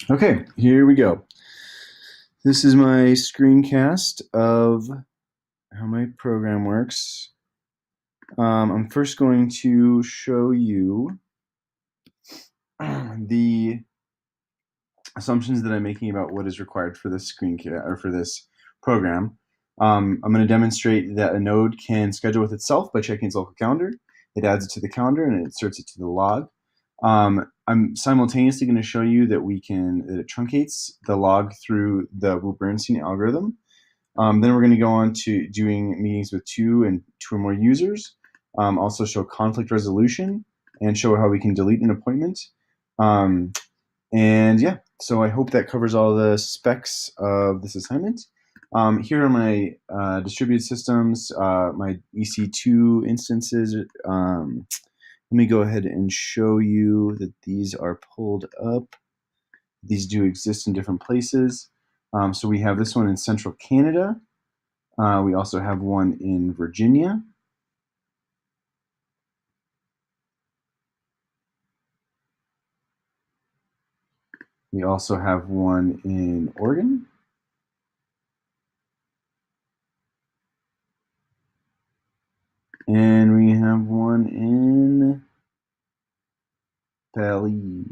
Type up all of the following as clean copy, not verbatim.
Okay, here we go. This is my screencast of how my program works. I'm first going to show you the assumptions that I'm making about what is required for this screencast or for this program. I'm going to demonstrate that a node can schedule with itself by checking its local calendar. It adds it to the calendar and it inserts it to the log. I'm simultaneously going to show you that that it truncates the log through the Wu-Bernstein algorithm. Then we're going to go on to doing meetings with two or more users. Also show conflict resolution and show how we can delete an appointment. And yeah, so I hope that covers all the specs of this assignment. Here are my distributed systems, my EC2 instances. Let me go ahead and show you that these are pulled up. These do exist in different places. So we have this one in central Canada. We also have one in Virginia. We also have one in Oregon. And we have one in Bali.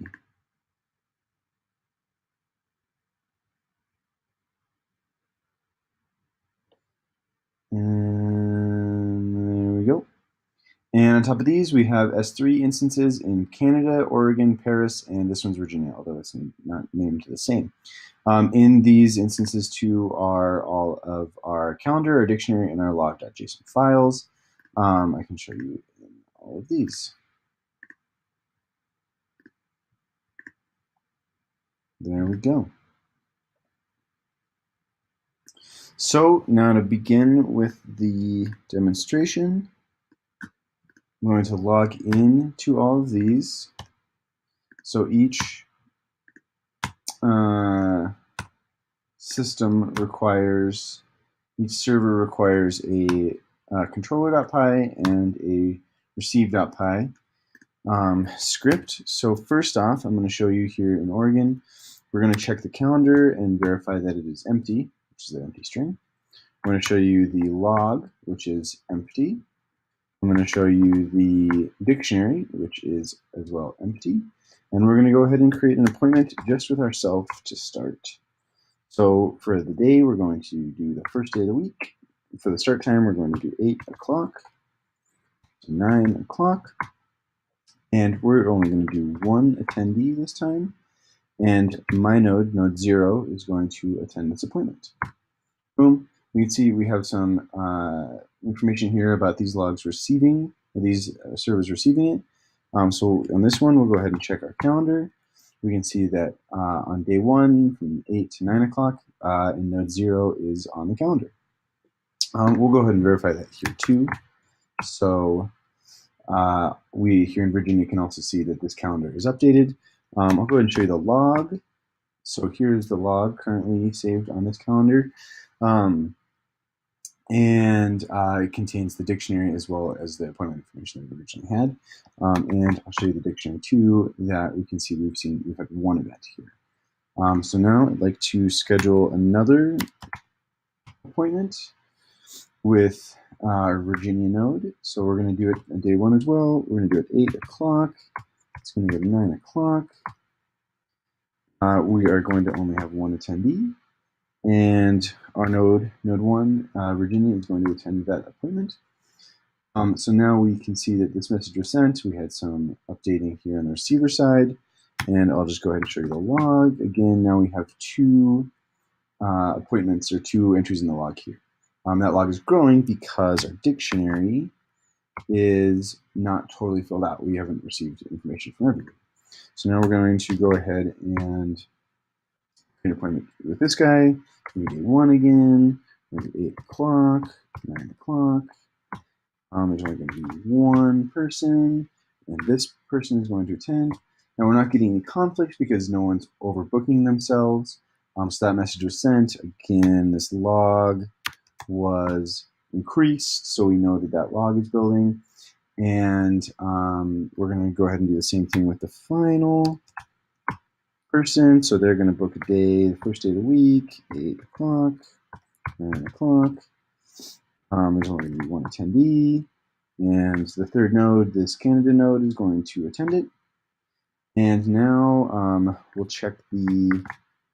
And there we go. And on top of these, we have S3 instances in Canada, Oregon, Paris, and this one's Virginia, although it's not named the same. In these instances, too, are all of our calendar, our dictionary, and our log.json files. I can show you in all of these. There we go. So now to begin with the demonstration, I'm going to log in to all of these. So each each server requires a controller.py and a receive.py script. So first off, I'm going to show you here in Oregon, we're going to check the calendar and verify that it is empty, which is the empty string. I'm going to show you the log, which is empty. I'm going to show you the dictionary, which is as well empty. And we're going to go ahead and create an appointment just with ourselves to start. So for the day, we're going to do the first day of the week. For the start time, we're going to do 8 o'clock to 9 o'clock. And we're only going to do one attendee this time. And my node, node 0, is going to attend this appointment. Boom. You can see we have some information here about these logs receiving, these servers receiving it. So on this one, we'll go ahead and check our calendar. We can see that on day 1 from 8 to 9 o'clock, and node 0 is on the calendar. We'll go ahead and verify that here too. So we here in Virginia can also see that this calendar is updated. I'll go ahead and show you the log. So here's the log currently saved on this calendar. And it contains the dictionary as well as the appointment information that we originally had. And I'll show you the dictionary too, that we can see we've had one event here. So now I'd like to schedule another appointment with our Virginia node. So we're going to do it on day 1 as well. We're going to do it at 8 o'clock. It's going to go to 9 o'clock. We are going to only have one attendee. And our node 1, Virginia, is going to attend that appointment. So now we can see that this message was sent. We had some updating here on the receiver side. And I'll just go ahead and show you the log. Again, now we have 2 appointments or 2 entries in the log here. That log is growing because our dictionary is not totally filled out. We haven't received information from everybody. So now we're going to go ahead and create an appointment with this guy. Day 1 again. 8 o'clock, 9 o'clock. There's only going to be one person, and this person is going to attend. Now we're not getting any conflicts because no one's overbooking themselves. So that message was sent. Again, this log was increased, so we know that that log is building. And we're going to go ahead and do the same thing with the final person, so they're going to book a day, the first day of the week, 8 o'clock, 9 o'clock. There's only going to be one attendee. And the third node, this Canada node, is going to attend it. And now we'll check the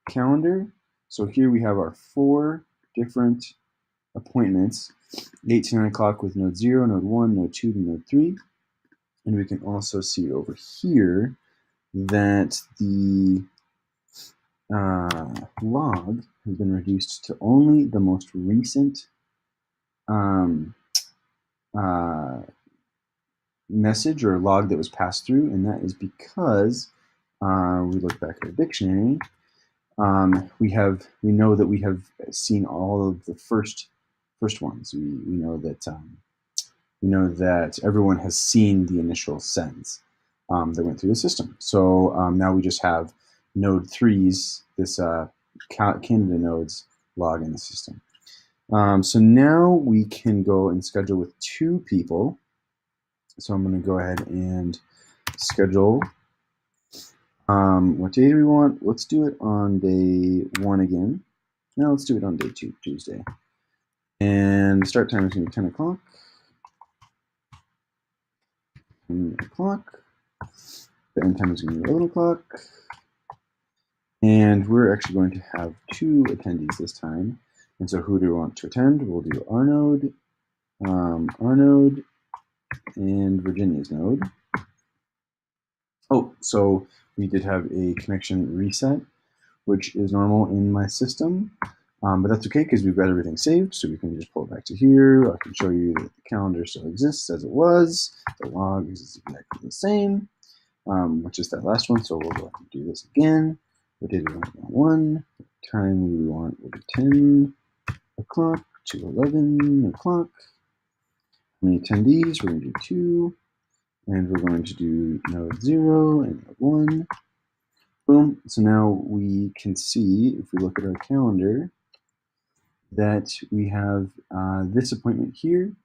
calendar. So here we have our 4 different appointments, 8 to 9 o'clock with node 0, node 1, node 2, and node 3. And we can also see over here that the log has been reduced to only the most recent message or log that was passed through, and that is because we look back at our dictionary. We know that we have seen all of the first ones. We know that everyone has seen the initial sends that went through the system. So now we just have node 3's, this Canada node's log in the system. So now we can go and schedule with 2 people. So I'm going to go ahead and schedule. What day do we want? Let's do it on day 1 again. Now let's do it on day 2, Tuesday. And the start time is going to be 10 o'clock. 10 o'clock. The end time is going to be 11 o'clock. And we're actually going to have 2 attendees this time. And so who do we want to attend? We'll do our node, and Virginia's node. Oh, so we did have a connection reset, which is normal in my system. But that's okay because we've got everything saved, so we can just pull it back to here. I can show you that the calendar still exists as it was. The log is exactly the same, which is that last one. So we'll go ahead and do this again. What did we want? 1. Time we want will be 10 o'clock to 11 o'clock. How many attendees? We're going to do 2. And we're going to do node 0 and node 1. Boom. So now we can see, if we look at our calendar, that we have this appointment here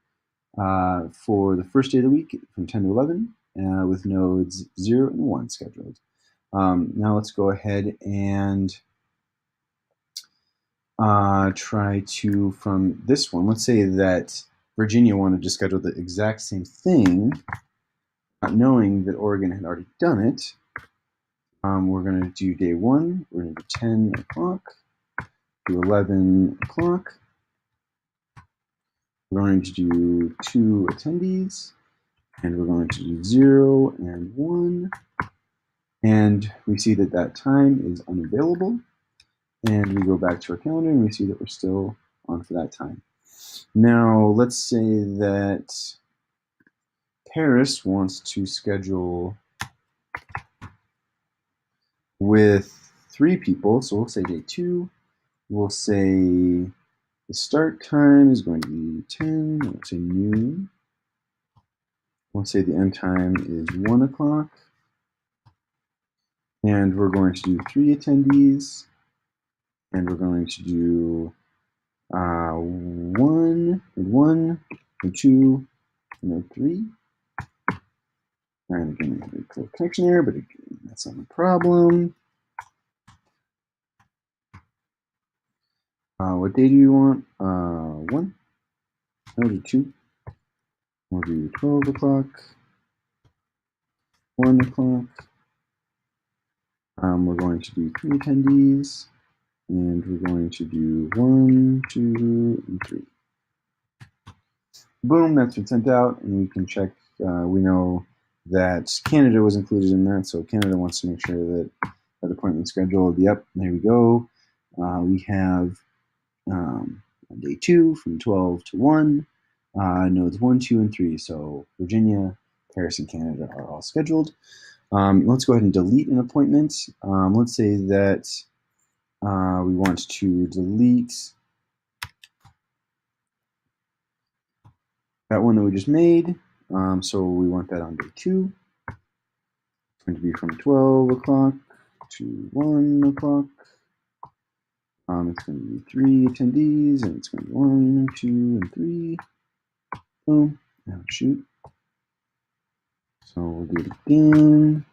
for the first day of the week from 10 to 11 with nodes 0 and 1 scheduled. Now let's go ahead and try to, from this one, let's say that Virginia wanted to schedule the exact same thing, not knowing that Oregon had already done it. We're going to do day 1. We're going to do 10 o'clock to 11 o'clock. We're going to do 2 attendees, and we're going to do 0 and 1. And we see that that time is unavailable. And we go back to our calendar, and we see that we're still on for that time. Now, let's say that Paris wants to schedule with 3 people. So we'll say day 2. We'll say the start time is going to be 10. We'll say noon. We'll say the end time is 1 o'clock. And we're going to do 3 attendees. And we're going to do 1 and 2 and 3. And again, we have a connection error, but again, that's not a problem. What day do you want? 1. No, do 2. We'll do 12 o'clock. 1 o'clock. We're going to do 3 attendees. And we're going to do 1, 2, and 3. Boom, that's been sent out, and we can check. We know that Canada was included in that, so Canada wants to make sure that that appointment's scheduled. Yep, there we go. We have day 2 from 12 to 1, nodes 1, 2, and 3. So Virginia, Paris, and Canada are all scheduled. Let's go ahead and delete an appointment. Let's say that we want to delete that one that we just made. So we want that on day 2. It's going to be from 12 o'clock to 1 o'clock. It's going to be 3 attendees, and it's going to be 1, 2, and 3. Boom. Now shoot. So we'll do it again.